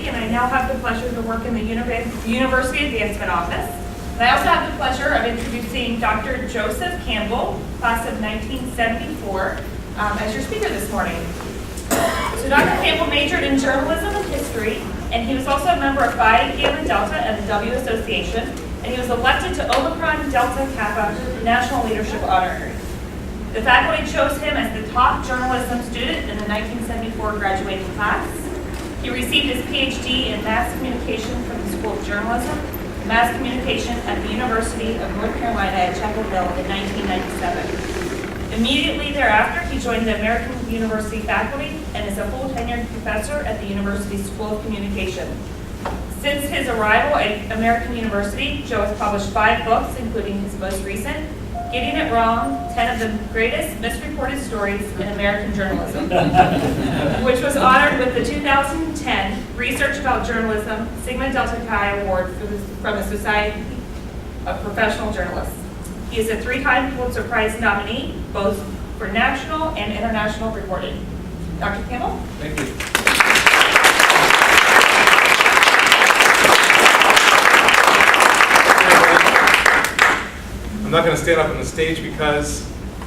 and I now have the pleasure to work in the University Advancement Office. And I also have the pleasure of introducing Dr. Joseph Campbell, class of 1974, as your speaker this morning. So Dr. Campbell majored in journalism and history, and he was also a member of Phi Gamma Delta and the W Association, and he was elected to Omicron Delta Kappa National Leadership Honorary. The faculty chose him as the top journalism student in the 1974 graduating class. He received his PhD in mass communication from the School of Journalism, mass communication at the University of North Carolina at Chapel Hill in 1997. Immediately thereafter, he joined the American University faculty and is a full tenured professor at the University School of Communication. Since his arrival at American University, Joe has published 5 books, including his most recent, Getting It Wrong, 10 of the Greatest Misreported Stories in American Journalism, which was honored with the 2010 Research About Journalism Sigma Delta Chi Award from the Society of Professional Journalists. He is a 3-time Pulitzer Prize nominee, both for national and international reporting. Dr. Campbell? Thank you. I'm not going to stand up on the stage because,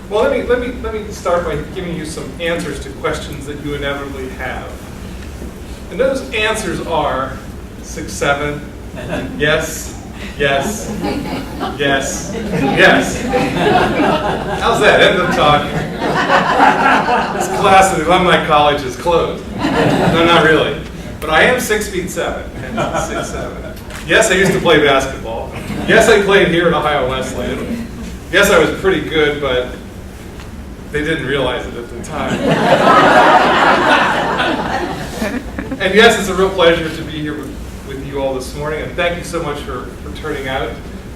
well, let me start by giving you some answers to questions that you inevitably have. And those answers are 6, 7, yes, yes, yes, yes. How's that? End of talk. This class at the Alumni College is closed. No, not really. But I am 6 feet 7, and 6, 7. Yes, I used to play basketball. Yes, I played here at Ohio Wesleyan. Yes, I was pretty good, but they didn't realize it at the time. And yes, it's a real pleasure to be here with you all this morning, and thank you so much for turning out,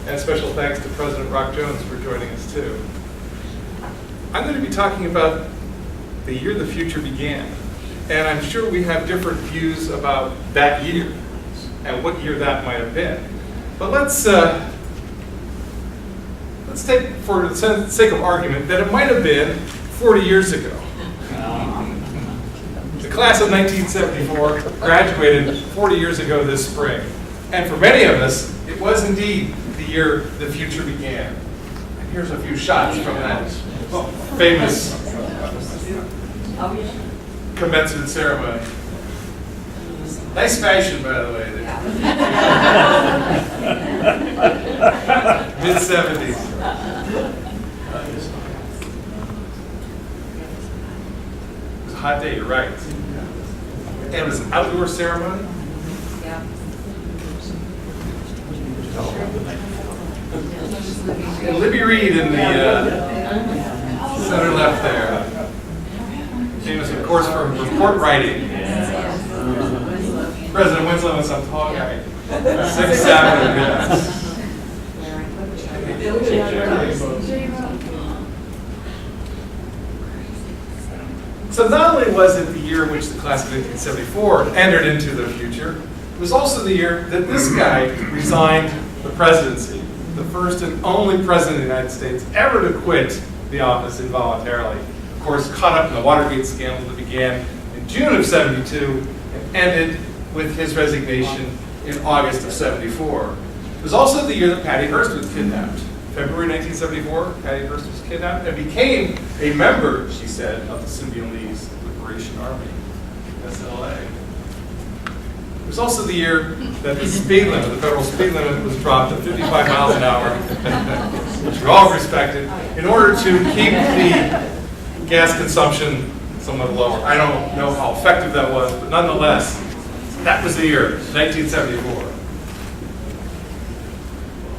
and special thanks to President Rock Jones for joining us too. I'm going to be talking about the year the future began, and I'm sure we have different views about that year and what year that might have been. But let's take, for the sake of argument, that it might have been 40 years ago. The class of 1974 graduated 40 years ago this spring. And for many of us, it was indeed the year the future began. And here's a few shots from that famous commencement ceremony. Nice fashion, by the way. Mid-70s. It was a hot day, you're right. And it was an outdoor ceremony. And Libby Reed in the center left there. Famous, of course, for report writing. President Winslow and some tall guy. 6, 7, yes. So not only was it the year in which the class of 1974 entered into the future, it was also the year that this guy resigned the presidency, the first and only president of the United States ever to quit the office involuntarily. Of course, caught up in the Watergate scandal that began in June of '72 and ended with his resignation in August of '74. It was also the year that Patty Hearst was kidnapped. February 1974, Patty Hearst was kidnapped and became a member, she said, of the Symbionese Liberation Army, SLA. It was also the year that the speed limit, the federal speed limit, was dropped to 55 miles an hour, which we all respected, in order to keep the gas consumption somewhat lower. I don't know how effective that was, but nonetheless, that was the year, 1974.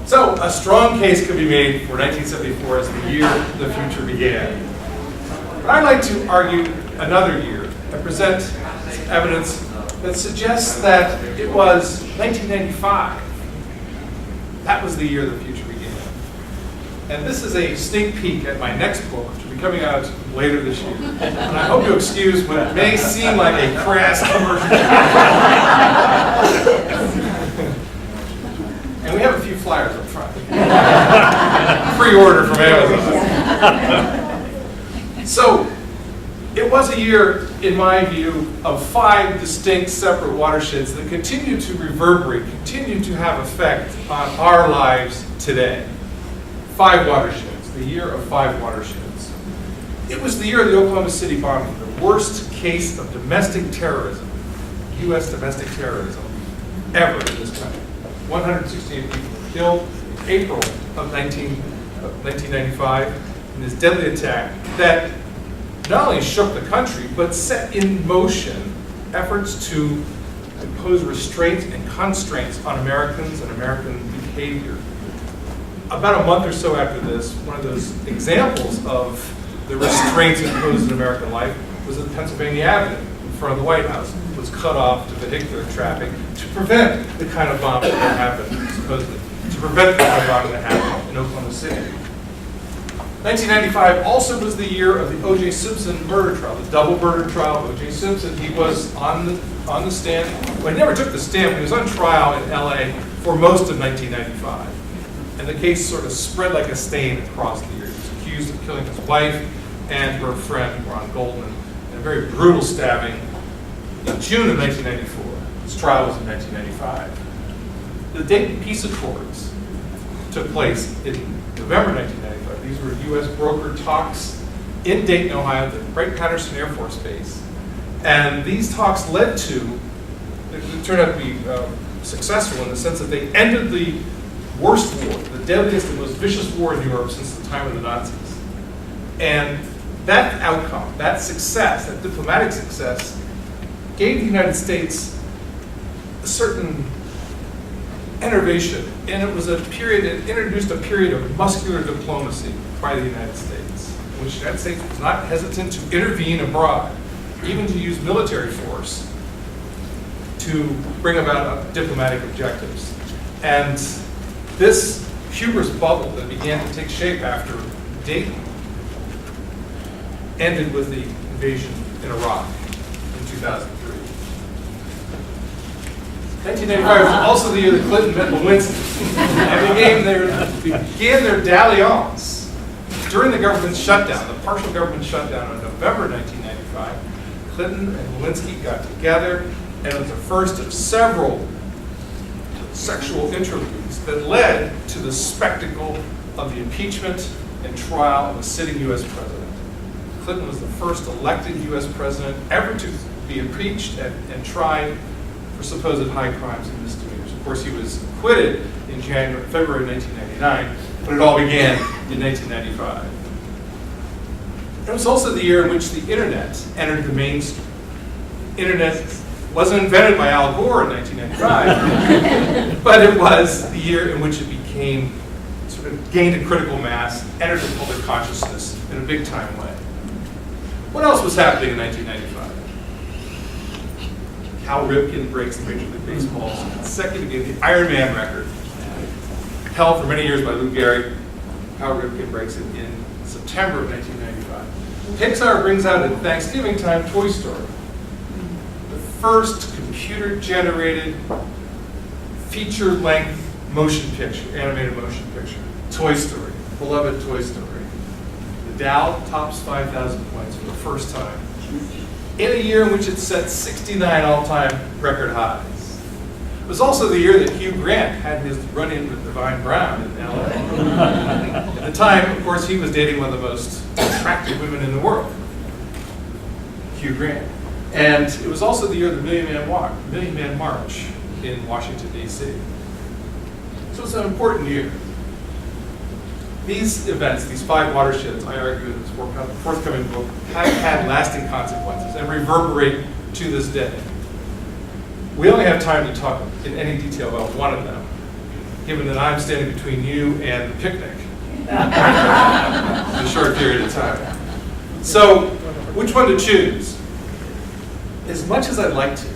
So, a strong case could be made for 1974 as the year the future began. But I'd like to argue another year and present some evidence that suggests that it was 1995. That was the year the future began. And this is a sneak peek at my next book, which will be coming out later this year. And I hope you excuse what may seem like a crass commercial. And we have a few flyers up front. Pre-order from Amazon. So, it was a year in my view, of 5 distinct separate watersheds that continue to reverberate, continue to have effect on our lives today. 5 watersheds, the year of 5 watersheds. It was the year of the Oklahoma City bombing, the worst case of domestic terrorism, U.S. domestic terrorism, ever in this country. 168 people were killed in April of 1995 in this deadly attack that not only shook the country, but set in motion efforts to impose restraints and constraints on Americans and American behavior. About a month or so after this, one of those examples of the restraints imposed in American life was that Pennsylvania Avenue in front of the White House was cut off to vehicular traffic to prevent the kind of bombing that happened, supposedly, to prevent the kind of bombing that happened in Oklahoma City. 1995 also was the year of the O.J. Simpson murder trial, the double murder trial of O.J. Simpson. He was on the stand. Well, he never took the stand, but he was on trial in L.A. for most of 1995. And the case sort of spread like a stain across the years. He was accused of killing his wife and her friend, Ron Goldman, in a very brutal stabbing in June of 1994. His trial was in 1995. The Dayton Peace Accords took place in November 1995. These were U.S. brokered talks in Dayton, Ohio, at the Wright-Patterson Air Force Base. And these talks led to, it turned out to be successful in the sense that they ended the worst war, the deadliest and most vicious war in Europe since the time of the Nazis. And that outcome, that success, that diplomatic success, gave the United States a certain innovation, and it was a period, it introduced a period of muscular diplomacy by the United States, in which the United States was not hesitant to intervene abroad, even to use military force to bring about diplomatic objectives. And this hubris bubble that began to take shape after Dayton ended with the invasion in Iraq in 2003. 1995 was also the year that Clinton met Lewinsky and began their dalliance during the government shutdown, the partial government shutdown in November 1995. Clinton and Lewinsky got together, and it was the first of several sexual interludes that led to the spectacle of the impeachment and trial of a sitting U.S. president. Clinton was the first elected U.S. president ever to be impeached and tried for supposed high crimes and misdemeanors. Of course, he was acquitted in February 1999, but it all began in 1995. It was also the year in which the internet entered the mainstream. Internet wasn't invented by Al Gore in 1995, but it was the year in which it became, sort of gained a critical mass, entered the public consciousness in a big time way. What else was happening in 1995? Cal Ripken breaks the Major League Baseball's consecutive game, the Iron Man record, held for many years by Lou Gehrig. Cal Ripken breaks it in September of 1995. Pixar brings out at Thanksgiving time Toy Story, the first computer-generated feature-length motion picture, animated motion picture. Toy Story, beloved Toy Story. The Dow tops 5,000 points for the first time in a year in which it set 69 all-time record highs. It was also the year that Hugh Grant had his run-in with Divine Brown in LA. At the time, of course, he was dating one of the most attractive women in the world, Hugh Grant. And it was also the year of the Million Man March in Washington, D.C. So it's an important year. These events, these 5 watersheds, I argue in this forthcoming book, have had lasting consequences and reverberate to this day. We only have time to talk in any detail about one of them, given that I'm standing between you and the picnic in a short period of time. So, which one to choose? As much as I'd like to,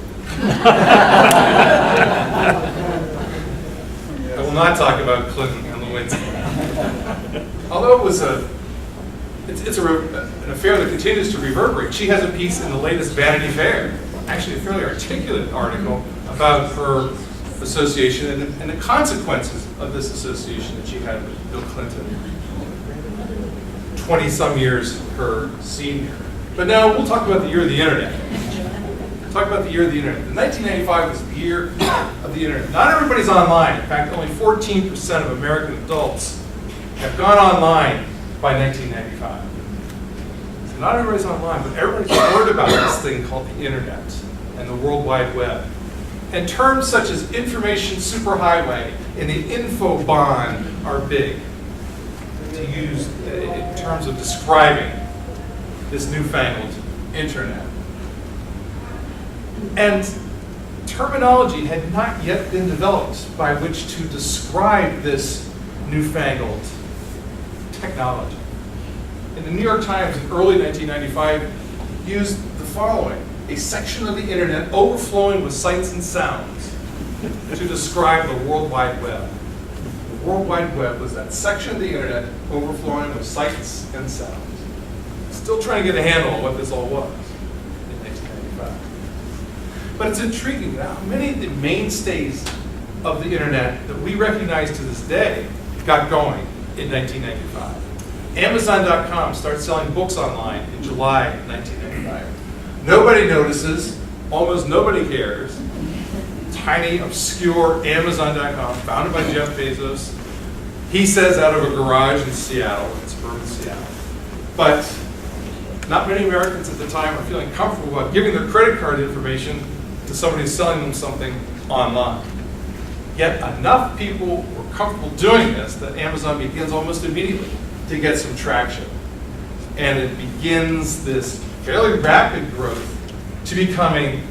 I will not talk about Clinton and Lewinsky. Although it was it's an affair that continues to reverberate. She has a piece in the latest Vanity Fair, actually a fairly articulate article about her association and the consequences of this association that she had with Bill Clinton, 20-some years her senior. But now we'll talk about the year of the internet. Talk about the year of the internet. The 1995 was the year of the internet. Not everybody's online. In fact, only 14% of American adults have gone online by 1995. So not everybody's online, but everybody's heard about this thing called the internet and the World Wide Web. And terms such as information superhighway and the infobahn are big to use in terms of describing this newfangled internet. And terminology had not yet been developed by which to describe this newfangled technology. And the New York Times in early 1995 used the following: a section of the internet overflowing with sights and sounds to describe the World Wide Web. The World Wide Web was that section of the internet overflowing with sights and sounds. Still trying to get a handle on what this all was in 1995. But it's intriguing how many of the mainstays of the internet that we recognize to this day got going in 1995. Amazon.com starts selling books online in July 1995. Nobody notices, almost nobody cares. Tiny, obscure Amazon.com, founded by Jeff Bezos. He says out of a garage in Seattle, in suburban Seattle. But not many Americans at the time are feeling comfortable about giving their credit card information to somebody who's selling them something online. Yet enough people were comfortable doing this that Amazon begins almost immediately to get some traction. And it begins this fairly rapid growth to becoming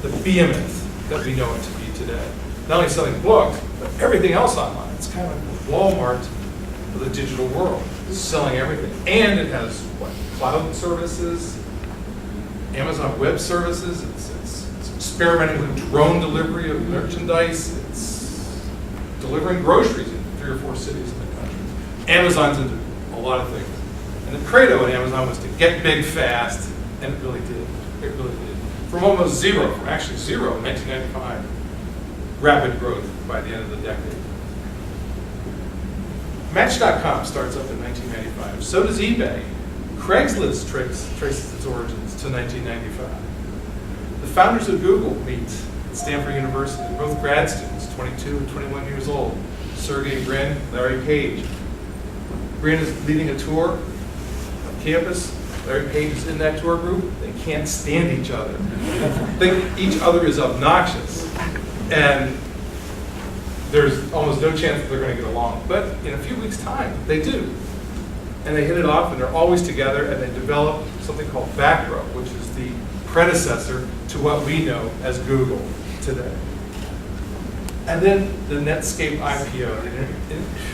the behemoth that we know it to be today. Not only selling books, but everything else online. It's kind of like the Walmart of the digital world. It's selling everything. And it has, what, cloud services, Amazon Web Services. It's experimenting with drone delivery of merchandise. It's delivering groceries in 3 or 4 cities in the country. Amazon's into a lot of things. And the credo at Amazon was to get big fast, and it really did. It really did. From almost zero, from actually zero in 1995, rapid growth by the end of the decade. Match.com starts up in 1995. So does eBay. Craigslist traces its origins to 1995. The founders of Google meet at Stanford University. They're both grad students, 22 and 21 years old. Sergey Brin, Larry Page. Brin is leading a tour of campus. Larry Page is in that tour group. They can't stand each other. Think each other is obnoxious. And there's almost no chance that they're going to get along. But in a few weeks' time, they do. And they hit it off, and they're always together, and they develop something called Backrow, which is the predecessor to what we know as Google today. And then the Netscape IPO,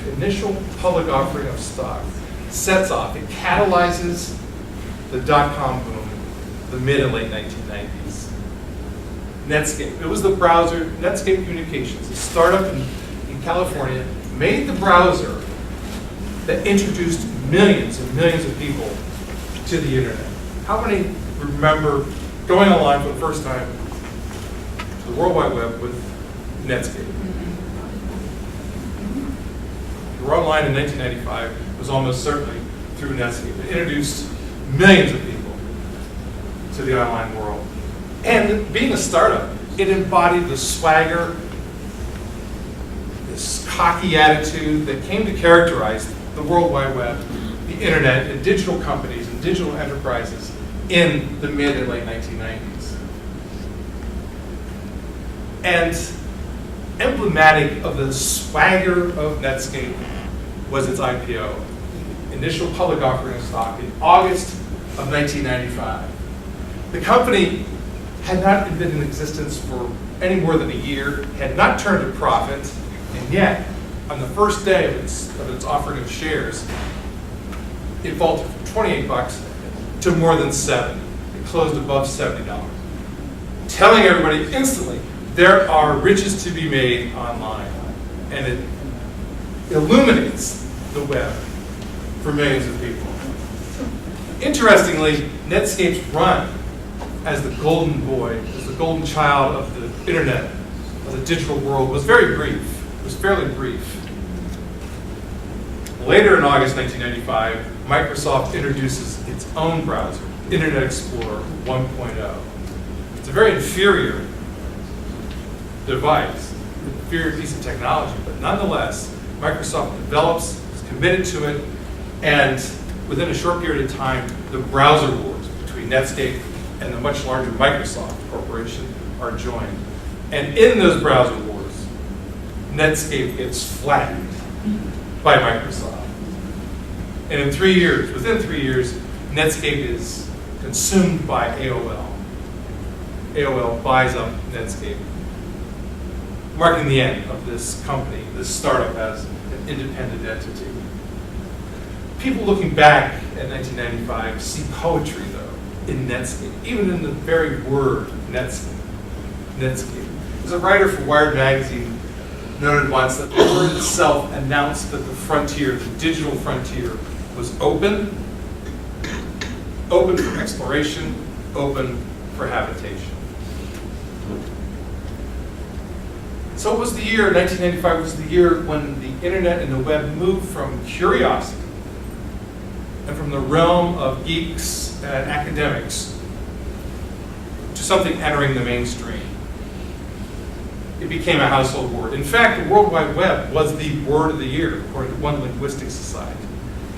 the initial public offering of stock, sets off. It catalyzes the dot-com boom, the mid and late 1990s. Netscape, it was the browser, Netscape Communications, a startup in California, made the browser that introduced millions and millions of people to the internet. How many remember going online for the first time to the World Wide Web with Netscape? If you were online in 1995, it was almost certainly through Netscape. It introduced millions of people to the online world. And being a startup, it embodied the swagger, this cocky attitude that came to characterize the World Wide Web, the internet, and digital companies and digital enterprises in the mid and late 1990s. And emblematic of the swagger of Netscape was its IPO, initial public offering of stock in August of 1995. The company had not been in existence for any more than a year, had not turned a profit, and yet, on the first day of its offering of shares, it vaulted from 28 bucks to more than $7. It closed above $70. Telling everybody instantly, there are riches to be made online. And it illuminates the web for millions of people. Interestingly, Netscape's run as the golden boy, as the golden child of the internet, of the digital world, was very brief. It was fairly brief. Later in August 1995, Microsoft introduces its own browser, Internet Explorer 1.0. It's a very inferior device, inferior piece of technology, but nonetheless, Microsoft develops, is committed to it, and within a short period of time, the browser wars between Netscape and the much larger Microsoft corporation are joined. And in those browser wars, Netscape gets flattened by Microsoft. And in 3 years, within 3 years, Netscape is consumed by AOL. AOL buys up Netscape, marking the end of this company, this startup as an independent entity. People looking back at 1995 see poetry, though, in Netscape, even in the very word Netscape. Netscape. As a writer for Wired magazine noted once that the word itself announced that the frontier, the digital frontier, was open, open for exploration, open for habitation. So it was the year, 1995 was the year when the internet and the web moved from curiosity and from the realm of geeks and academics to something entering the mainstream. It became a household word. In fact, the World Wide Web was the word of the year, according to one linguistic society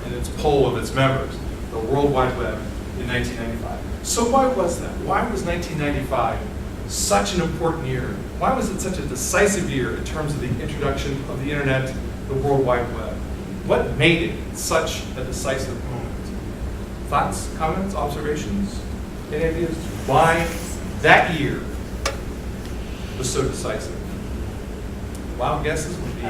and its poll of its members, the World Wide Web in 1995. So why was that? Why was 1995 such an important year? Why was it such a decisive year in terms of the introduction of the internet, the World Wide Web? What made it such a decisive moment? Thoughts, comments, observations? Any ideas why that year was so decisive? Wild guesses would be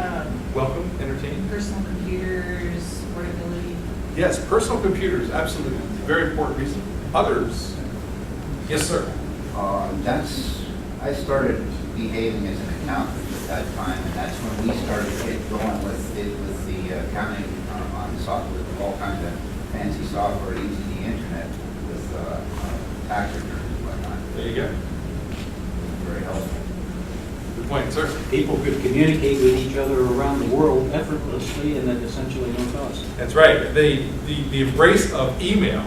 welcome, entertaining. Personal computers, portability. Yes, personal computers, absolutely. Very important reason. Others? Yes, sir. I started behaving as an accountant at that time, and that's when we started going with the accounting on software, with all kinds of fancy software using the internet with tax returns and whatnot. There you go. Very helpful. Good point, sir. People could communicate with each other around the world effortlessly and at essentially no cost. That's right. The embrace of email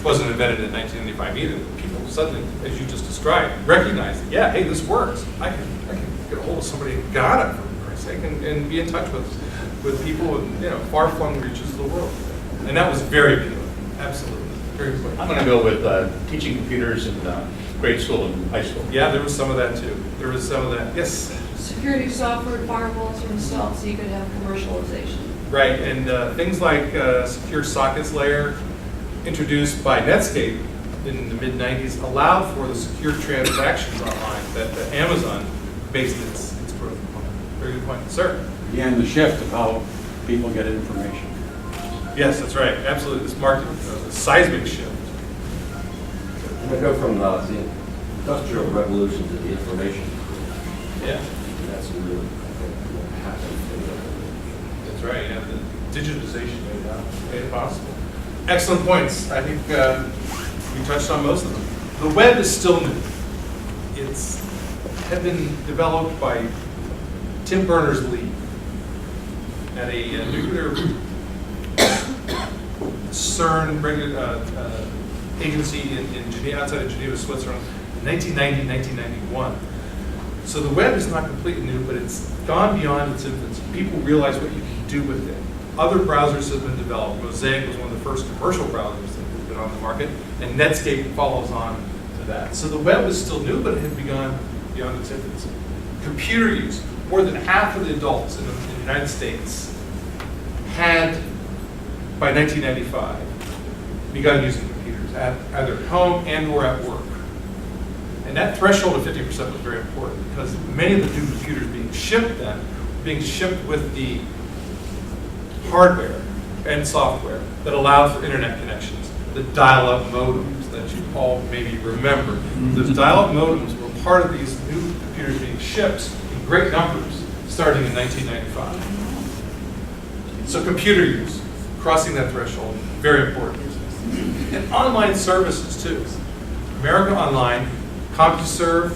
wasn't invented in 1995 either. People suddenly, as you just described, recognized, yeah, hey, this works. I can get a hold of somebody in Ghana, for Christ's sake, and be in touch with people in far-flung reaches of the world. And that was very appealing. Absolutely. Very quick. I'm going to go with teaching computers in grade school and high school. Yeah, there was some of that too. There was some of that. Yes. Security software firewalls were installed so you could have commercialization. Right, and things like secure sockets layer introduced by Netscape in the mid-90s allowed for the secure transactions online that Amazon based its growth upon. Very good point. Sir? Again, the shift of how people get information. Yes, that's right. Absolutely. This marked a seismic shift. I'm going to go from the industrial revolution to the information. Yeah. And that's really, I think, what happened. That's right. Yeah, the digitization made it possible. Excellent points. I think we touched on most of them. The web is still new. It's had been developed by Tim Berners-Lee at a nuclear CERN agency in Geneva, outside of Geneva, Switzerland, in 1990, 1991. So the web is not completely new, but it's gone beyond its infancy. People realize what you can do with it. Other browsers have been developed. Mosaic was one of the first commercial browsers that had been on the market, and Netscape follows on to that. So the web is still new, but it had begun beyond its infancy. Computer use. More than half of the adults in the United States had, by 1995, begun using computers, either at home and or at work. And that threshold of 50% was very important because many of the new computers being shipped then were being shipped with the hardware and software that allowed for internet connections, the dial-up modems that you all maybe remember. Those dial-up modems were part of these new computers being shipped in great numbers starting in 1995. So computer use, crossing that threshold, very important. And online services too. America Online, CompuServe,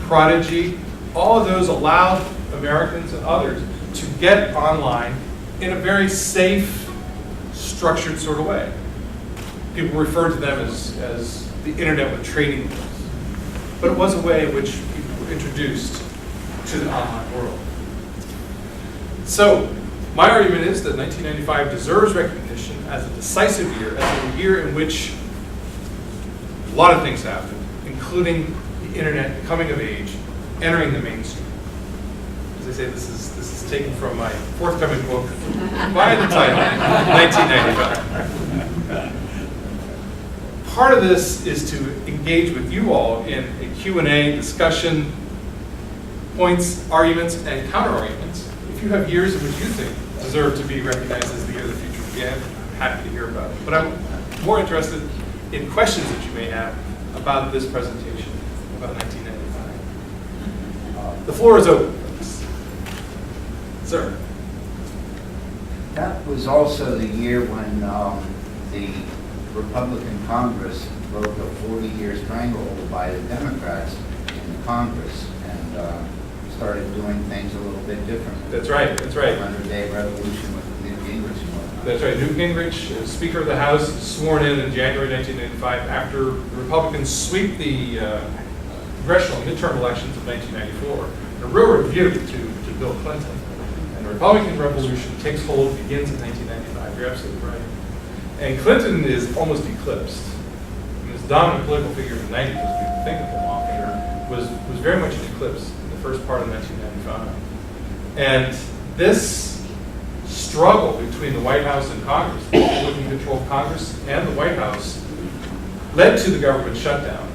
Prodigy, all of those allowed Americans and others to get online in a very safe, structured sort of way. people referred to them as the internet with trading wheels. But it was a way in which people were introduced to the online world. So, my argument is that 1995 deserves recognition as a decisive year, as a year in which a lot of things happened, including the internet coming of age, entering the mainstream. As I say, this is taken from my forthcoming book by the title, 1995. Part of this is to engage with you all in a Q&A discussion, points, arguments, and counter-arguments. If you have years in which you think deserve to be recognized as the year the future began, I'm happy to hear about it. But I'm more interested in questions that you may have about this presentation, about 1995. The floor is open. Sir. That was also the year when the Republican Congress broke a 40-year stranglehold by the Democrats in the Congress and started doing things a little bit differently. That's right, that's right. 100-day revolution with Newt Gingrich and whatnot. That's right. Newt Gingrich, as Speaker of the House, sworn in January 1995 after the Republicans sweep the congressional midterm elections of 1994. A real review to Bill Clinton. And the Republican Revolution takes hold, begins in 1995. You're absolutely right. And Clinton is almost eclipsed. I mean, this dominant political figure in the 90s, as we think of him often, was very much an eclipse in the first part of 1995. And this struggle between the White House and Congress, the Republican controlled Congress and the White House, led to the government shutdown.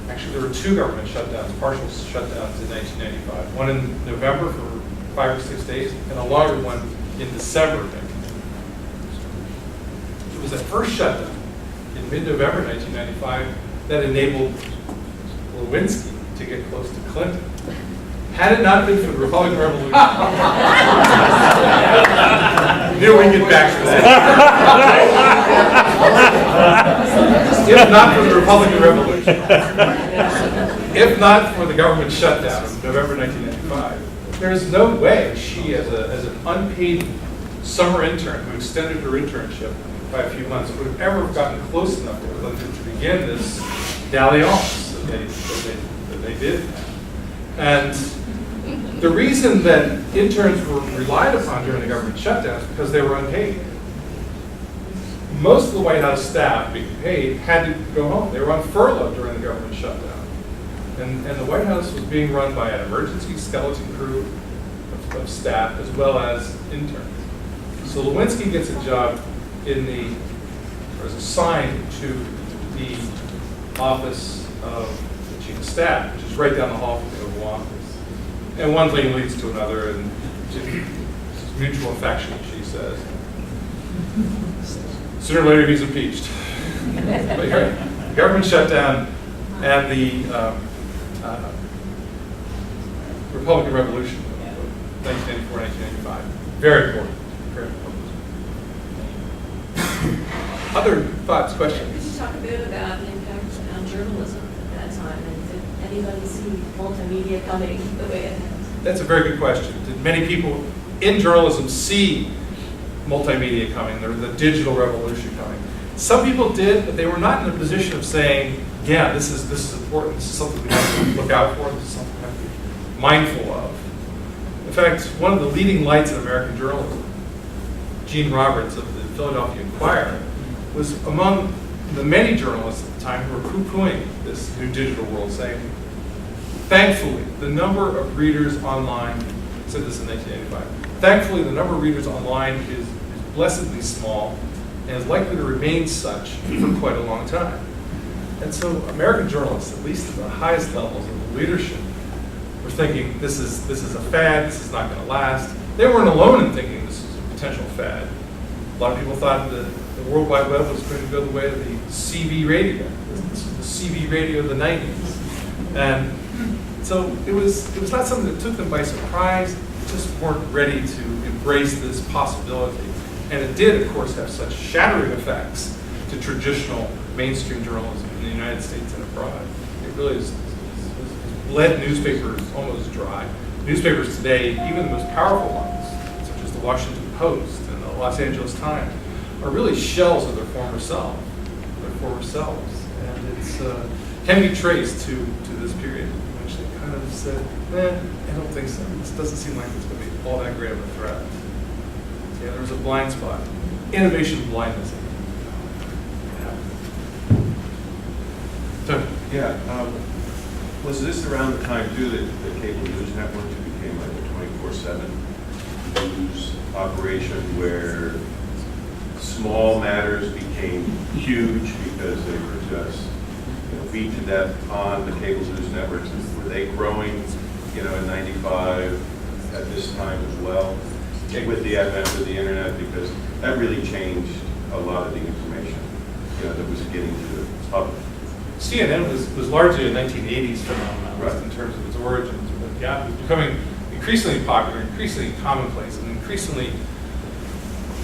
Actually, there were two government shutdowns, partial shutdowns in 1995. One in November for 5 or 6 days, and a longer one in December of 1995. It was that first shutdown in mid-November 1995 that enabled Lewinsky to get close to Clinton. Had it not been for the Republican Revolution, knew we'd get back to that. If not for the Republican Revolution, if not for the government shutdown of November 1995, there's no way she, as an unpaid summer intern who extended her internship by a few months, would have ever gotten close enough to Clinton to begin this dalliance that they did. And the reason that interns were relied upon during the government shutdown is because they were unpaid. Most of the White House staff, being paid, had to go home. They were on furlough during the government shutdown. And the White House was being run by an emergency skeleton crew of staff as well as interns. So Lewinsky gets a job or is assigned to the office of the chief of staff, which is right down the hall from the Oval Office. And one thing leads to another, and mutual affection, she says. Sooner or later, he's impeached. But you're right. The government shutdown and the Republican Revolution of 1994, 1995. Very important. Very important. Other thoughts, questions? Could you talk a bit about the impact on journalism at that time, and did anybody see multimedia coming the way it has? That's a very good question. Did many people in journalism see multimedia coming, the digital revolution coming? Some people did, but they were not in a position of saying, yeah, this is important, this is something we have to look out for, this is something we have to be mindful of. In fact, one of the leading lights in American journalism, Gene Roberts of the Philadelphia Inquirer, was among the many journalists at the time who were poo-pooing this new digital world, saying, thankfully, the number of readers online, I said this in 1985, thankfully the number of readers online is blessedly small and is likely to remain such for quite a long time. And so American journalists, at least at the highest levels of the leadership, were thinking this is a fad, this is not going to last. They weren't alone in thinking this was a potential fad. A lot of people thought that the World Wide Web was going to go the way of the CB radio, the CB radio of the 90s. And so it was not something that took them by surprise. They just weren't ready to embrace this possibility. And it did, of course, have such shattering effects to traditional mainstream journalism in the United States and abroad. It really has bled newspapers almost dry. Newspapers today, even the most powerful ones, such as the Washington Post and the Los Angeles Times, are really shells of their former self. Their former selves. And it's can be traced to this period in which they kind of said, I don't think so. This doesn't seem like it's going to be all that great of a threat. So, yeah, there was a blind spot. Innovation blindness. So, Yeah, was this around the time too that the cable news network became like a 24/7 news operation where small matters became huge because they were just, beat to death on the cable news networks? Were they growing, in '95 at this time as well, with the advent of the internet? Because that really changed a lot of the information, that was getting to the public. CNN was largely a 1980s phenomenon, Right. in terms of its origins. But yeah, it was becoming increasingly popular, increasingly commonplace, and increasingly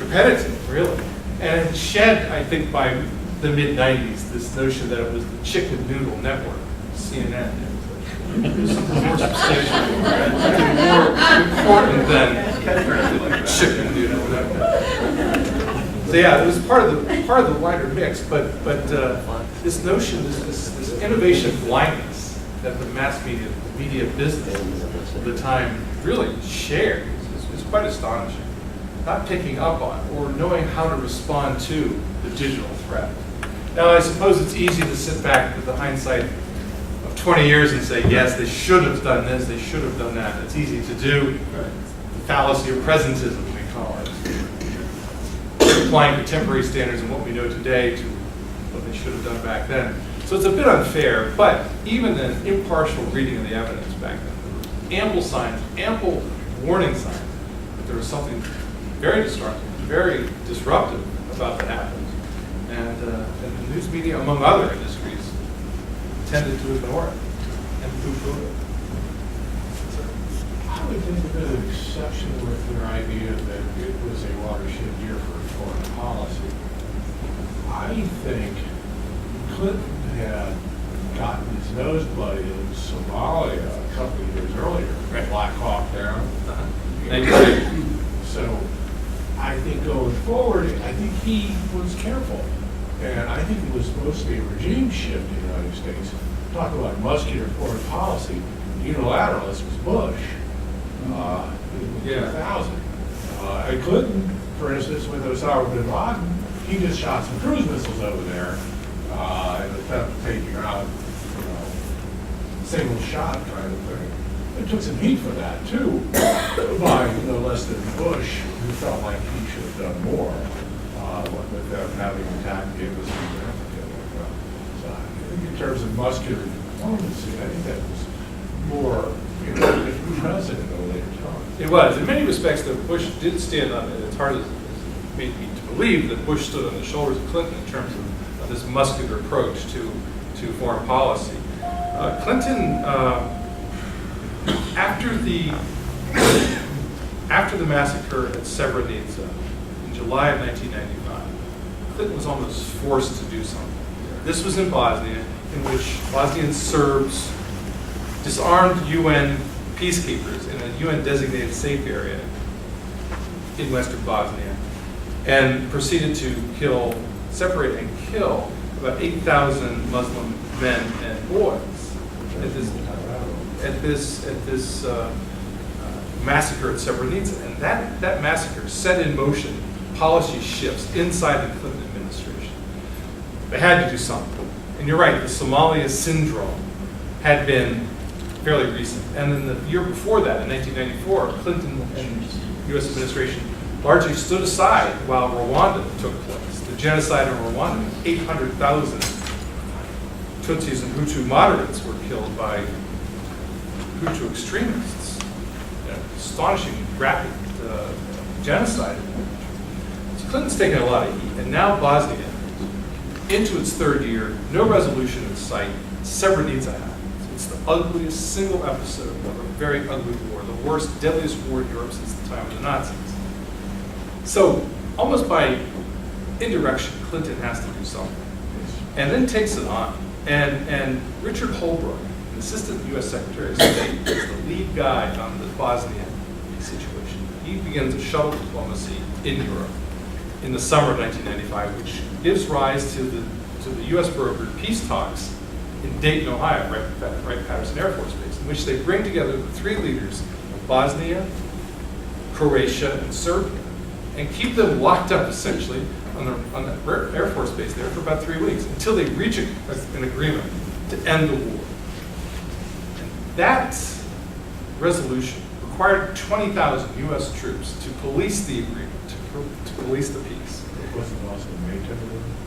repetitive, really. And it shed, I think, by the mid-90s, this notion that it was the chicken noodle network, CNN. It was something more substantial, something more important than chicken noodle network. So yeah, it was part of the wider mix, but this notion, this innovation blindness that the mass media, the media business of the time really shared is quite astonishing. Not picking up on or knowing how to respond to the digital threat. Now, I suppose it's easy to sit back with the hindsight of 20 years and say, yes, they should have done this, they should have done that. It's easy to do. The fallacy of presentism, we call it. Applying contemporary standards and what we know today to what they should have done back then. So it's a bit unfair, but even an impartial reading of the evidence back then, there were ample signs, ample warning signs that there was something very destructive, very disruptive about that happened. And the news media, among other industries, tended to ignore it and poo-poo it. I would think a bit of an exception with your idea that it was a watershed year for foreign policy. I think Clinton had gotten his nose bloody in Somalia a couple of years earlier. Right. Black Hawk down. Uh-huh. So I think going forward, I think he was careful. And I think it was mostly a regime shift in the United States. Talk about muscular foreign policy. The unilateralist was Bush in 2000. And Clinton, for instance, with Osama bin Laden, he just shot some cruise missiles over there in an attempt to take you out, single shot kind of thing. It took some heat for that too, by no less than Bush, who felt like he should have done more with them having attacked the embassy in Africa. So I think in terms of muscular diplomacy, I think that was more present at a later time. It was. In many respects, though, Bush did stand on it. It's hard as me to believe that Bush stood on the shoulders of Clinton in terms of this muscular approach to foreign policy. Clinton, after the massacre at Srebrenica in July of 1995, Clinton was almost forced to do something. This was in Bosnia, in which Bosnian Serbs disarmed UN peacekeepers in a UN-designated safe area in western Bosnia, and proceeded to separate and kill about 8,000 Muslim men and boys at this massacre at Srebrenica. And that massacre set in motion policy shifts inside the Clinton administration. They had to do something. And you're right, the Somalia syndrome had been fairly recent. And then the year before that, in 1994, Clinton and the U.S. administration largely stood aside while Rwanda took place. The genocide in Rwanda, 800,000 Tutsis and Hutu moderates were killed by Hutu extremists. Astonishing, rapid genocide. So Clinton's taken a lot of heat, and now Bosnia, into its third year, no resolution in sight. Srebrenica happens. It's the ugliest single episode of a very ugly war, the worst, deadliest war in Europe since the time of the Nazis. So, almost by indirection, Clinton has to do something, and then takes it on. And Richard Holbrooke, an assistant U.S. Secretary of State, is the lead guy on the Bosnia situation. He begins a shuttle diplomacy in Europe in the summer of 1995, which gives rise to to the U.S. brokered peace talks in Dayton, Ohio, right Patterson Air Force Base, in which they bring together the three leaders of Bosnia, Croatia, and Serbia, and keep them locked up essentially on the Air Force Base there for about 3 weeks until they reach an agreement to end the war. And that resolution required 20,000 U.S. troops to police the agreement, to police the peace. It wasn't also NATO?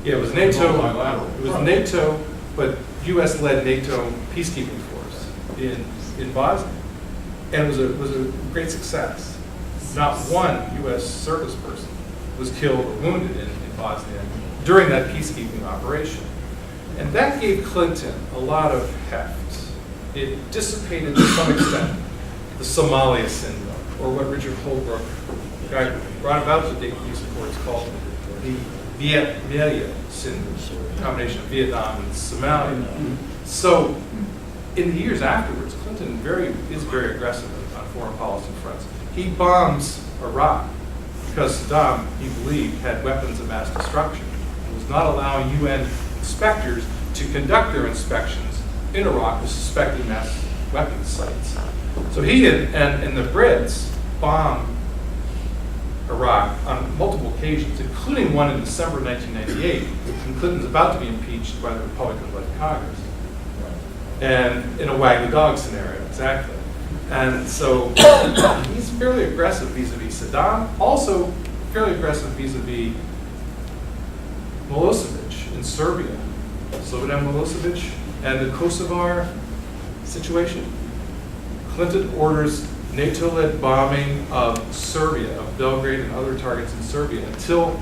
Yeah, it was NATO. Bilateral. It was NATO, but U.S.-led NATO peacekeeping force in Bosnia, and it was a great success. Not one U.S. service person was killed or wounded in Bosnia during that peacekeeping operation, and that gave Clinton a lot of heft. It dissipated to some extent the Somalia syndrome, or what Richard Holbrooke, the guy who brought about the Dayton Peace Accords, called the Vietnamia syndrome, a combination of Vietnam and Somalia. So, in the years afterwards, Clinton is very aggressive on foreign policy fronts. He bombs Iraq because Saddam, he believed, had weapons of mass destruction. He was not allowing UN inspectors to conduct their inspections in Iraq with suspected mass weapons sites. So he and the Brits bombed Iraq on multiple occasions, including one in December 1998, when Clinton's about to be impeached by the Republican-led Congress. And in a wag the dog scenario, exactly. And so he's fairly aggressive vis-a-vis Saddam, also fairly aggressive vis-a-vis Milosevic in Serbia, Slobodan Milosevic, and the Kosovar situation. Clinton orders NATO-led bombing of Serbia, of Belgrade and other targets in Serbia, until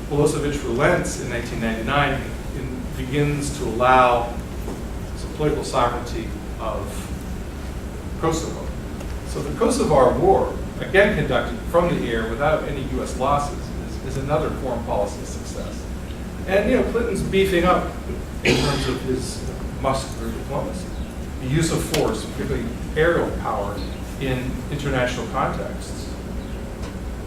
Milosevic relents in 1999 and begins to allow some political sovereignty of Kosovo. So the Kosovar War, again conducted from the air without any U.S. losses, is another foreign policy success. And Clinton's beefing up in terms of his muscular diplomacy, the use of force, particularly aerial power, in international contexts.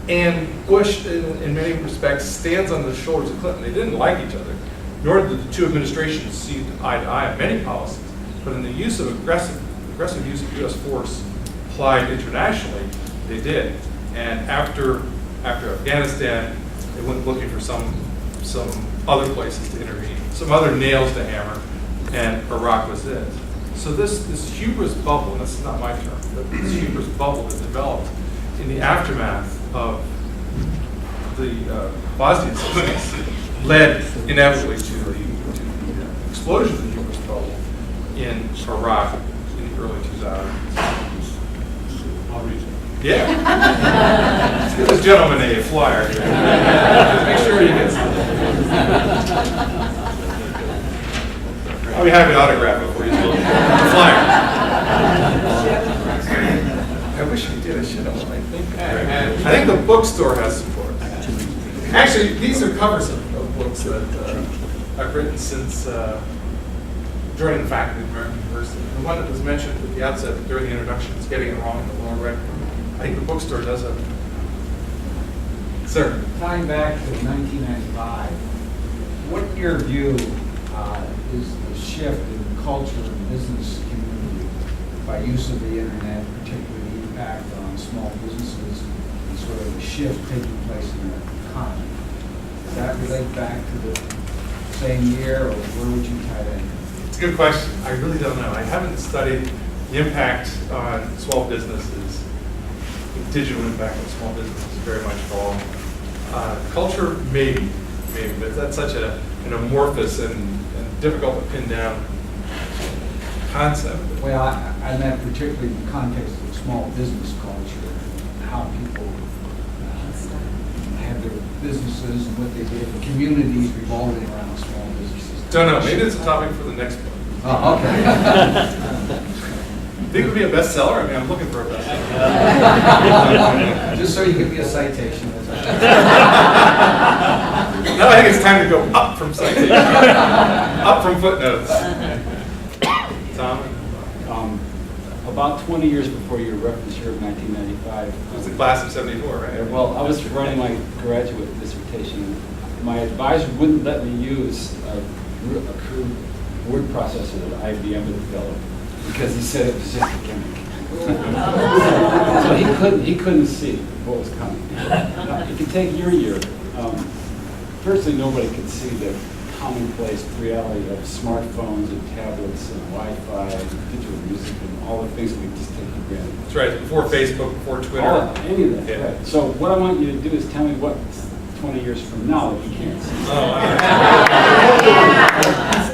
And Bush, in many respects, stands on the shoulders of Clinton. They didn't like each other, nor did the two administrations see eye to eye on many policies. But in the use of aggressive use of U.S. force applied internationally, they did. And after Afghanistan, they went looking for some other places to intervene, some other nails to hammer, and Iraq was it. So this hubris bubble, and this is not my term, but this hubris bubble that developed in the aftermath of the Bosnian success led inevitably to the explosion of the hubris bubble in Iraq in the early 2000s. I'll read it. Yeah. Let's give this gentleman a flyer here. Make sure he gets it. I'll be happy to autograph it for you. Flyer. I wish he did. I should have. I think the bookstore has support. Actually, these are covers of books that I've written since joining the faculty of American University. The one that was mentioned at the outset during the introduction is Getting It Wrong in the Lower Right. I think the bookstore does have it. Sir? Tying back to 1995, what in your view is the shift in culture and business community by use of the internet, particularly the impact on small businesses and sort of the shift taking place in the economy? Does that relate back to the same year, or where would you tie that in? It's a good question. I really don't know. I haven't studied the impact on small businesses, the digital impact on small businesses very much at all. Culture, maybe, but that's such an amorphous and difficult to pin down concept. Well, I meant particularly in the context of small business culture, how people have their businesses and what they do, the communities revolving around small businesses. Don't know. Maybe it's a topic for the next book. Oh, okay. Think it would be a bestseller? I mean, I'm looking for a bestseller. Just so you give me a citation. Now I think it's time to go up from citation, up from footnotes. Tom? About 20 years before your reference year of 1995. It was the class of '74, right? Well, I was writing my graduate dissertation in my advisor wouldn't let me use a crude word processor that IBM had developed because he said it was just a gimmick. So he couldn't see what was coming. If you take your year, firstly, nobody could see the commonplace reality of smartphones and tablets and Wi-Fi and digital music and all the things that we just take for granted. That's right, before Facebook, before Twitter. Any of that, Yeah. right. So what I want you to do is tell me what 20 years from now that you can't see.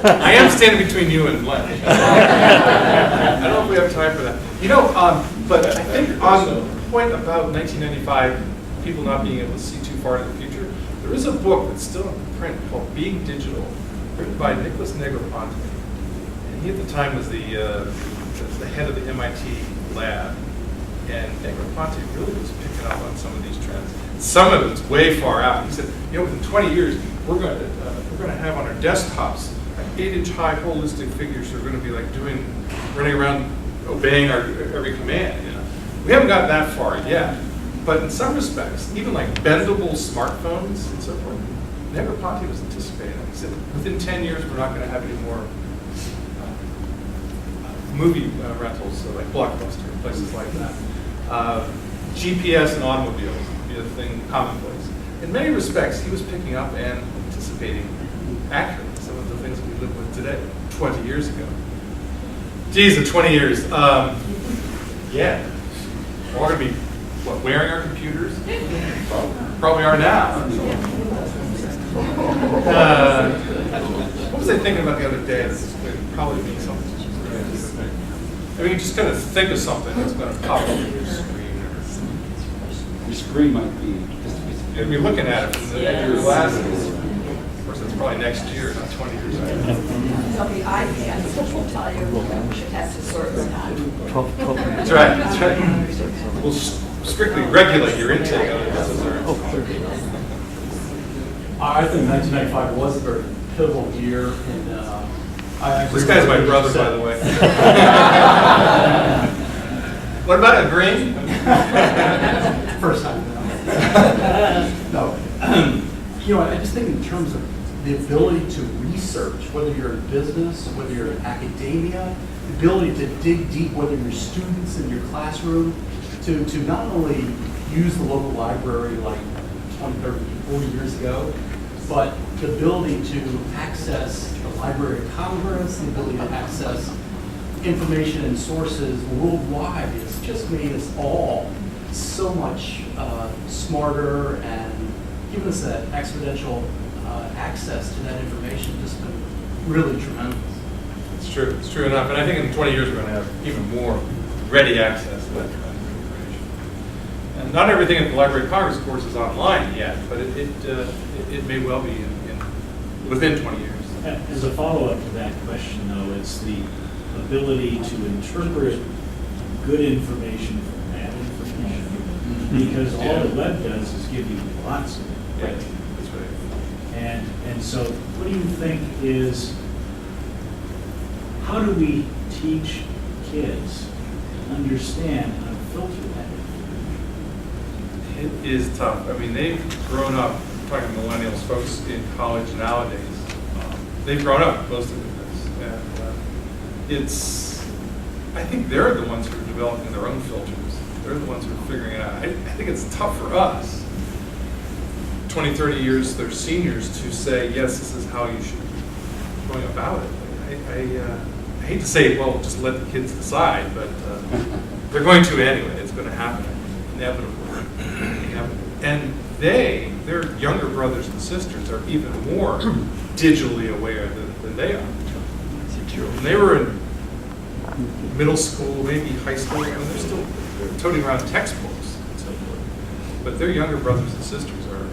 I am standing between you and lunch. I don't know if we have time for that. You know, but I think on the point about 1995, people not being able to see too far into the future, there is a book that's still in print called Being Digital, written by Nicholas Negroponte. And he at the time was the head of the MIT lab. And Negroponte really was picking up on some of these trends. Some of it's way far out. He said, you know, within 20 years, we're going to have on our desktops like 8-inch high holistic figures that are going to be like running around obeying our every command. You know, we haven't got that far yet, but in some respects, even like bendable smartphones and so forth, Negroponte was anticipating that. He said, within 10 years, we're not going to have any more movie rentals, so like Blockbuster, places like that. GPS and automobiles would be a thing commonplace. In many respects, he was picking up and anticipating accurately some of the things that we live with today, 20 years ago. Geez, in 20 years. Yeah. We're all going to be, wearing our computers? Probably are now. What was I thinking about the other day? This would probably be something. I mean, you just kind of think of something that's going to pop up on your screen. Your screen might be just a piece of You'll be looking at it from the edge of your glasses. Of course, that's probably next year, not 20 years out. So the iPad will tell you which it has to sort of time. That's right, that's right. We'll strictly regulate your intake of it. I think 1995 was a very pivotal year, and This guy's my brother, by the way. What about agreeing? First time. No. You know, I just think in terms of the ability to research, whether you're in business, whether you're in academia, the ability to dig deep, whether you're students in your classroom, to not only use the local library like 20, 30, 40 years ago, but the ability to access the Library of Congress, the ability to access information and sources worldwide, has just made us all so much smarter and given us that exponential access to that information. Just been really tremendous. It's true enough. And I think in 20 years we're going to have even more ready access to that kind of information. And not everything at the Library of Congress, of course, is online yet, but it may well be within 20 years. As a follow-up to that question, though, it's the ability to interpret good information from bad information, because all the web does is give you lots of it. Yeah, that's right. And so what do you think is, how do we teach kids to understand how to filter that information? It is tough. I mean, they've grown up, I'm talking millennials, folks in college nowadays, they've grown up, most of it is. And I think they're the ones who are developing their own filters. They're the ones who are figuring it out. I think it's tough for us, 20, 30 years, they're seniors, to say, yes, this is how you should be going about it. I hate to say, well, just let the kids decide, but they're going to anyway. It's going to happen, inevitably. And their younger brothers and sisters are even more digitally aware than they are. When they were in middle school, maybe high school, they're still toting around textbooks and so forth. But their younger brothers and sisters are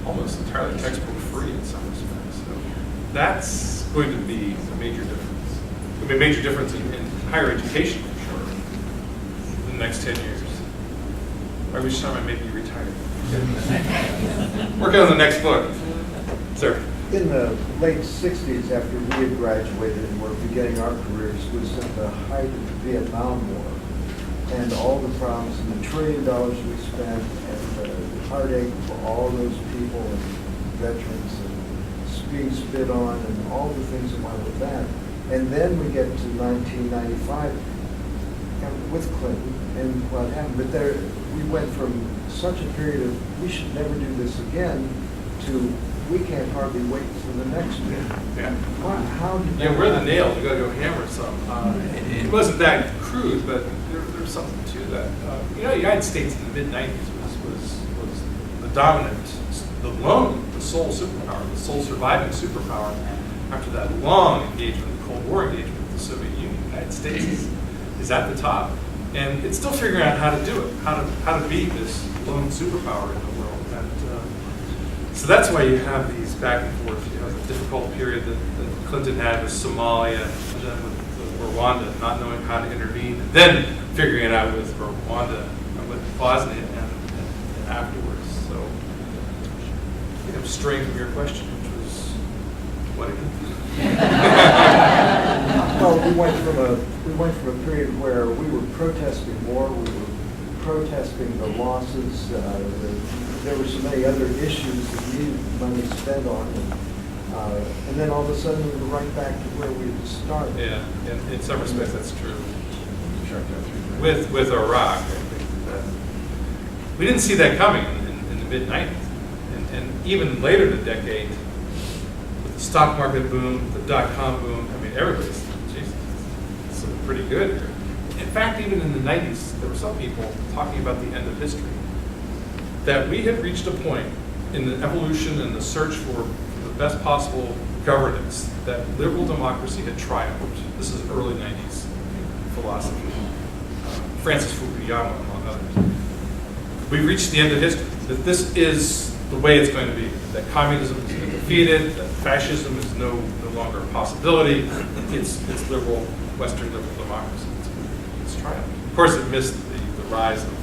almost entirely textbook free in some respects. So that's going to be a major difference. It's going to be a major difference in higher education, for sure, in the next 10 years. By which time I may be retired. Working on the next book. Sir. In the late 60s, after we had graduated and were beginning our careers, was at the height of the Vietnam War. And all the problems and the $1 trillion we spent and the heartache for all those people and veterans and speed spit on and all the things that went with that. And then we get to 1995 and with Clinton and what happened. But there, we went from such a period of we should never do this again to we can't hardly wait for the next one. Yeah. How did Yeah, we're the nail. We got to go hammer some. It wasn't that crude, but there's something to that. The United States in the mid '90s was the dominant, the sole superpower, the sole surviving superpower. After that long engagement, the Cold War engagement with the Soviet Union, the United States is at the top, and it's still figuring out how to do it, how to be this lone superpower in the world. And so that's why you have these back and forth. You have the difficult period that Clinton had with Somalia, and then with Rwanda, not knowing how to intervene, and then figuring it out with Rwanda, and with Bosnia, and afterwards. So, I think I'm straying from your question, which was what again? Well, we went from a period where we were protesting war, we were protesting the losses. There were so many other issues that needed money spent on, and then all of a sudden we were right back to where we started. Yeah, in some respects that's true. With Iraq, I think that we didn't see that coming in the mid '90s, and even later in the decade, with the stock market boom, the .com boom. I mean, everybody's Jesus, it's pretty good here. In fact, even in the '90s, there were some people talking about the end of history. That we had reached a point in the evolution and the search for the best possible governance that liberal democracy had triumphed. This is early '90s philosophy. Francis Fukuyama, among others. We've reached the end of history. That this is the way it's going to be. That communism has been defeated. That fascism is no longer a possibility. It's liberal, Western liberal democracy. It's triumphed. Of course, it missed the rise of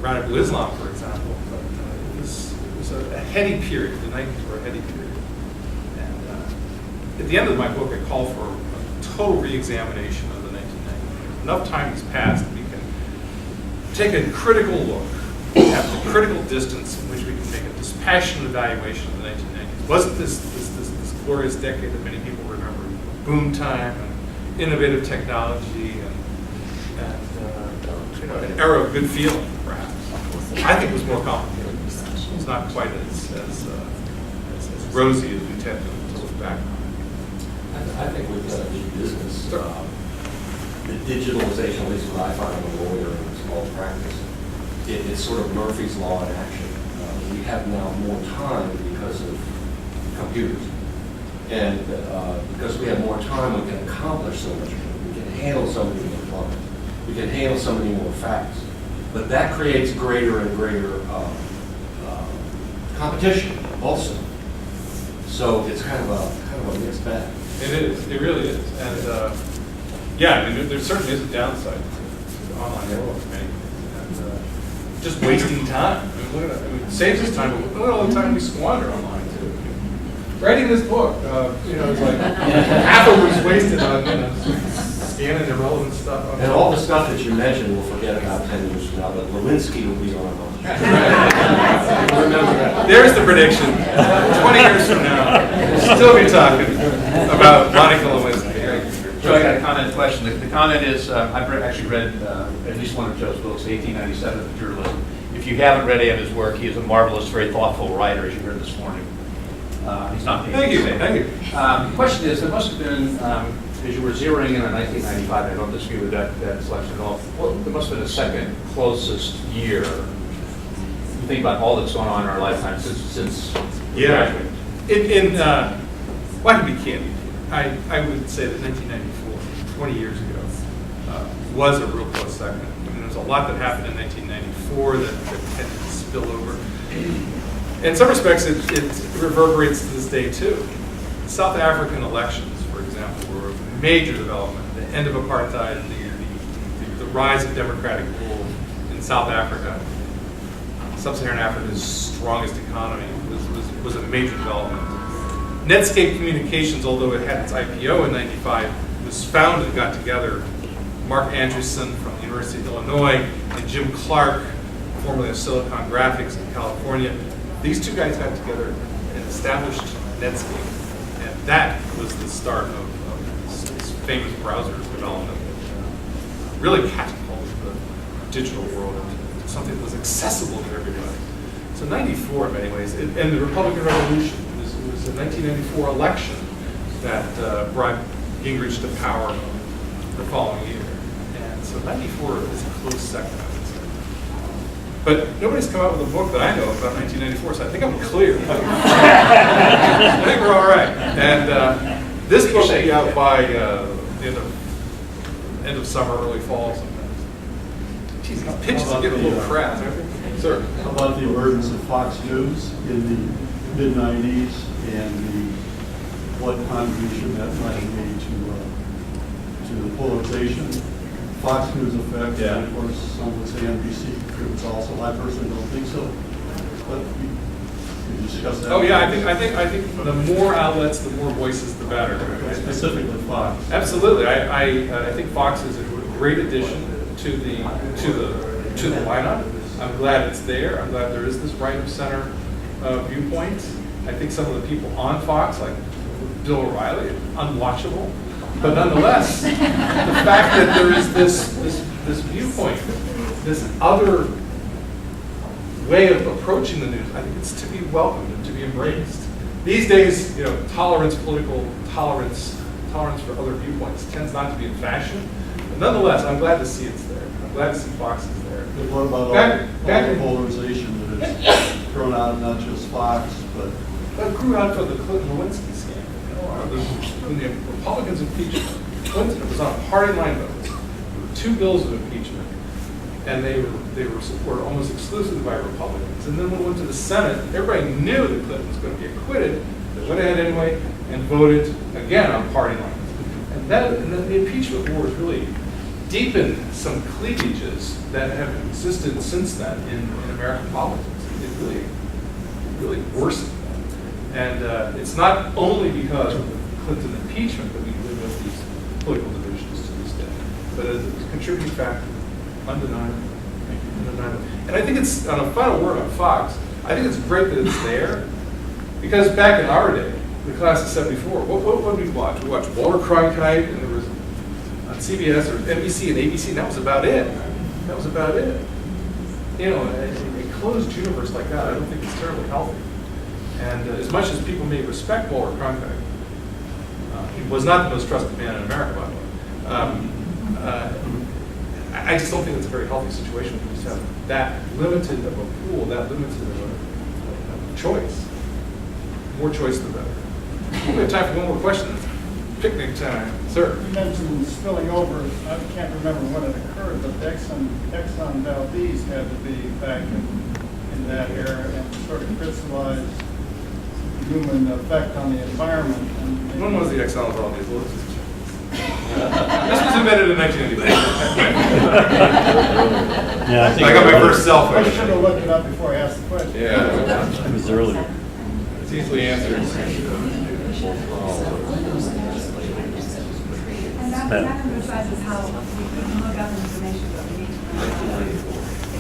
radical Islam, for example. But it was a heady period. The 90s were a heady period. And at the end of my book, I call for a total re-examination of the 1990s. Enough time has passed, we can take a critical look at the critical distance in which we can make a dispassionate evaluation of the 1990s. Wasn't this glorious decade that many people remember? Boom time, and innovative technology, and an era of good feeling, perhaps. I think it was more complicated. It's not quite as rosy as we tend to look back on. I think we've got a new business. The digitalization, at least what I find as a lawyer in small practice, it's sort of Murphy's Law in action. We have now more time because of computers. And because we have more time, we can accomplish so much more. We can handle so many more clients. We can handle so many more facts. But that creates greater and greater competition also. So it's kind of a mixed bag. It is. It really is. And yeah, I mean, there certainly is a downside to online world for many. And just wasting time. I mean, look at it. I mean, it saves us time, but look at all the time we squander online too. Writing this book, it's like half of it was wasted on scanning irrelevant stuff. And all the stuff that you mentioned we'll forget about 10 years from now, but Lewinsky will be on our mind. Remember that. There's the prediction. 20 years from now, we'll still be talking about Monica Lewinsky. So I got a comment and question. The comment is, I've actually read at least one of Joe's books, 1897 of Journalism. If you haven't read any of his work, he is a marvelous, very thoughtful writer, as you heard this morning. He's not paid. Thank you. The question is, there must have been, as you were zeroing in on 1995, I don't disagree with that selection at all. Well, there must have been a second closest year. You think about all that's gone on in our lifetime since we graduated. Well, I can be candid. I would say that 1994, 20 years ago, was a real close second. I mean, there's a lot that happened in 1994 that tended to spill over. In some respects, it reverberates to this day, too. South African elections, for example, were a major development. The end of apartheid, the rise of democratic rule in South Africa, Sub-Saharan Africa's strongest economy, was a major development. Netscape Communications, although it had its IPO in '95, was founded and got together Mark Andreessen from the University of Illinois and Jim Clark formerly of Silicon Graphics in California. These two guys got together and established Netscape, and that was the start of this famous browser development. Really catapulted the digital world into something that was accessible to everybody. So 94 in many ways, and the Republican Revolution, it was the 1994 election that brought Gingrich to power the following year. And so 94 is a close second, I would say. But nobody's come out with a book that I know about 1994, so I think I'm clear. I think we're all right. And this book will be out by the end of summer, early fall sometimes. Geez, these pitches are getting a little crass. Sir? How about the emergence of Fox News in the mid-90s and what contribution that might have made to the polarization? Fox News effect, and of course, some would say NBC contributes also. I personally don't think so. But we discuss that. Oh yeah, I think the more outlets, the more voices, the better. Specifically Fox. Absolutely, I think Fox is a great addition to the lineup. I'm glad it's there. I'm glad there is this right of center viewpoint. I think some of the people on Fox, like Bill O'Reilly, unwatchable. But nonetheless, the fact that there is this viewpoint, this other way of approaching the news, I think it's to be welcomed and to be embraced. These days, tolerance, political tolerance for other viewpoints tends not to be in fashion. But nonetheless, I'm glad to see it's there. I'm glad to see Fox is there. But what about all the polarization that is thrown out of not just Fox, but that grew out of the Clinton-Lewinsky scandal. When the Republicans impeached Clinton, it was on party line votes. There were 2 bills of impeachment, and they were supported almost exclusively by Republicans. And then when it went to the Senate, everybody knew that Clinton was going to be acquitted. They went ahead anyway and voted again on party lines. And then the impeachment wars really deepened some cleavages that have existed since then in American politics. It really worsened. And it's not only because of the Clinton impeachment that we live with these political divisions to this day, but it's a contributing factor, undeniable. And I think it's, on a final word on Fox, I think it's great that it's there, because back in our day, the class of '74, what did we watch? We watched Walter Cronkite, and there was on CBS or NBC and ABC, and that was about it. That was about it. A closed universe like that, I don't think it's terribly healthy. And as much as people may respect Walter Cronkite, he was not the most trusted man in America, by the way. I just don't think it's a very healthy situation when you just have that limited of a pool, that limited of a choice. More choice, the better. We have time for one more question. Picnic time. Sir? You mentioned spilling over. I can't remember when it occurred, but Exxon Valdez had to be back in that era and sort of crystallized human effect on the environment. When was the Exxon Valdez? This was invented in 1985. Yeah, I got my first cell phone. I should have looked it up before I asked the question. Yeah. It was earlier. It's easily answered. And that emphasizes how we can look up information, but we need to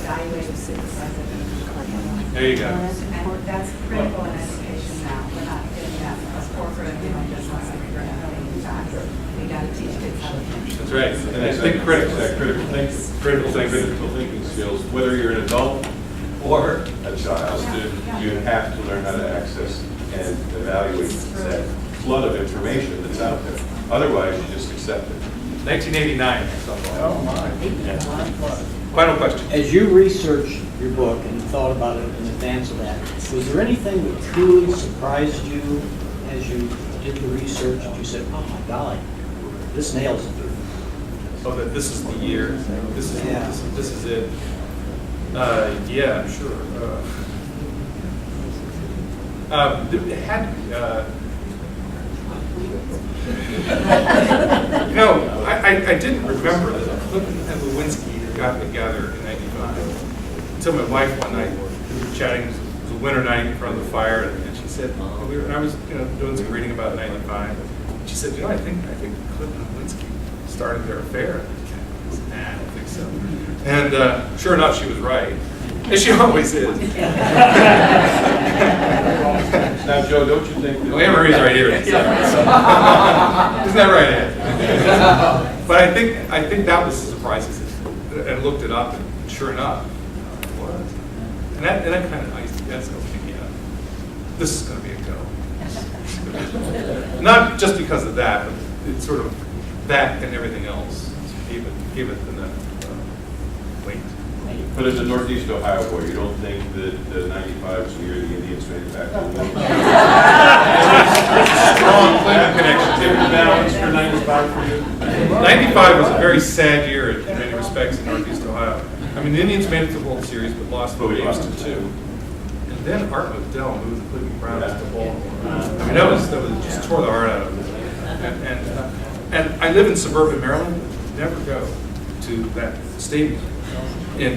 evaluate and synthesize it. There you go. And that's critical in education now. We're not getting that because corporate, just wants to figure out how to do that. We got to teach kids how to think. That's right. And I think critical critical thinking skills, whether you're an adult or a child, you have to learn how to access and evaluate that flood of information that's out there. Otherwise, you just accept it. 1989. Oh, my. Final question. As you researched your book and thought about it in advance of that, was there anything that truly surprised you as you did the research and you said, oh my golly, this nails it? Oh, that this is the year. This is it. Yeah, sure. It had to be. I didn't remember that Clinton and Lewinsky got together in '95 until my wife one night, we were chatting. It was a winter night in front of the fire, and she said, and I was doing some reading about '95. She said, I think Clinton and Lewinsky started their affair. I said, nah, I don't think so. And sure enough, she was right. And she always is. Now, Joe, don't you think that... Well, Anne Marie's right here. Isn't that right, Anne? But I think that was the surprise. And looked it up, and sure enough, it was. And that kind of nice. That's okay, yeah. This is going to be a go. Not just because of that, but it's sort of that and everything else gave it the weight. But as a Northeast Ohio boy, you don't think that the 95 was the year the Indians made it back to the West? Strong Clinton connection. The balance for 95 for you? 95 was a very sad year in many respects in Northeast Ohio. I mean, the Indians made it to the World Series, but lost 4 games to 2. And then Art Modell moved the Cleveland Browns to Baltimore. I mean, that was just tore the heart out of me. And I live in suburban Maryland. Never go to that stadium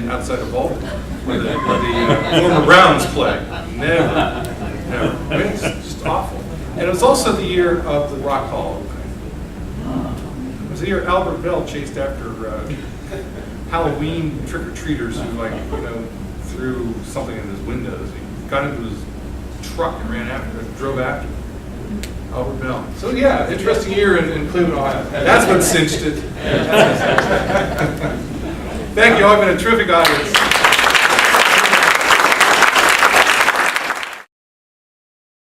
outside of Baltimore where the former Browns play. Never. I mean, it's just awful. And it was also the year of the Rock Hall opening. It was the year Albert Bell chased after Halloween trick-or-treaters who, threw something in his windows. He got into his truck and drove after him. Albert Bell. So yeah, interesting year in Cleveland, Ohio. That's what cinched it. Thank you all. I've been a terrific audience.